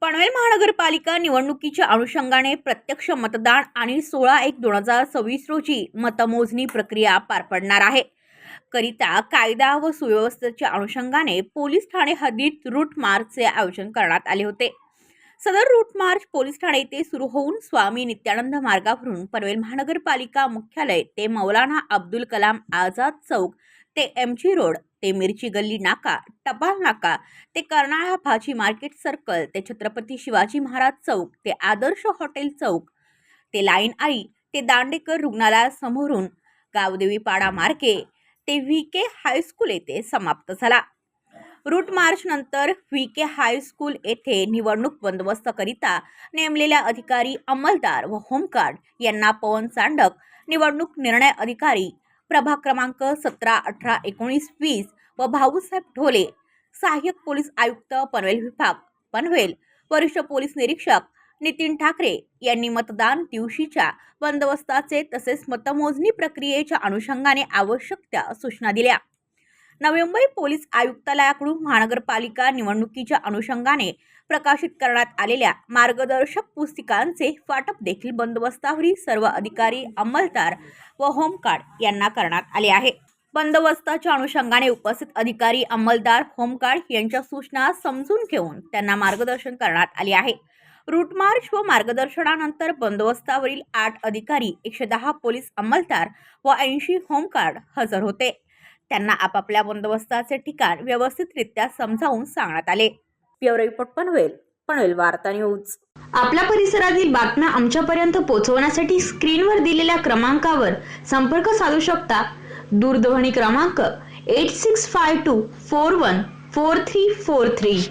पनवेल महानगरपालिका निवडणुकीच्या अनुषंगाने प्रत्यक्ष मतदान आणि 16/1/2026 रोजी मतमोजणी प्रक्रिया पार पडणार आहे. करिता कायदा व सुव्यवस्थेच्या अनुषंगाने पोलीस ठाणे हद्दीत रूट मार्चचे आयोजन करण्यात आले होते. सदर रूट मार्च पोलीस ठाणे येथे सुरू होऊन स्वामी नित्यानंद मार्गावरून पनवेल महानगरपालिका मुख्यालय ते मौलाना अब्दुल कलाम आझाद चौक ते एमजी रोड ते मिरची गल्ली नाका, टपाल नाका ते कर्नाळा भाजी मार्केट सर्कल ते छत्रपती शिवाजी महाराज चौक ते आदर्श हॉटेल चौक ते लाईन आई ते दांडेकर रुग्णालयासमोरून गावदेवी पाडा मार्गे ते व्हीके हायस्कूल येथे समाप्त झाला. रूट मार्च नंतर व्हीके हायस्कूल येथे निवडणूक बंदोबस्ताकरिता नेमलेल्या अधिकारी, अंमलदार व होमगार्ड यांना पवन चांडक, निवडणूक निर्णय अधिकारी प्रभाग क्रमांक 17, 18, 19, 20 व भाऊसाहेब ढोले, सहाय्यक पोलीस आयुक्त पनवेल विभाग पनवेल, वरिष्ठ पोलीस निरीक्षक नितीन ठाकरे यांनी मतदान दिवशीच्या बंदोबस्ताचे तसेच मतमोजणी प्रक्रियेच्या अनुषंगाने आवश्यक त्या सूचना दिल्या. नवी मुंबई पोलीस आयुक्तालयाकडून महानगरपालिका निवडणुकीच्या अनुषंगाने प्रकाशित करण्यात आलेल्या मार्गदर्शक पुस्तिकांचे वाटप देखील बंदोबस्तावरील सर्व अधिकारी, अंमलदार व होमगार्ड यांना करण्यात आले आहे. बंदोबस्ताच्या अनुषंगाने उपस्थित अधिकारी, अंमलदार, होमगार्ड यांच्या सूचना समजून घेऊन त्यांना मार्गदर्शन करण्यात आले आहे. रूट मार्च व मार्गदर्शनानंतर बंदोबस्तावरील 8 अधिकारी, 110 पोलीस अंमलदार व 80 होमगार्ड हजर होते. त्यांना आपापल्या बंदोबस्ताचे ठिकाण व्यवस्थितरित्या समजावून सांगण्यात आले. ब्युरो रिपोर्ट पनवेल, पनवेल वार्ता न्यूज. आपल्या परिसरातील बातम्या आमच्यापर्यंत पोहोचवण्यासाठी स्क्रीनवर दिलेल्या क्रमांकावर संपर्क साधू शकता. दूरध्वनी क्रमांक 8652414343.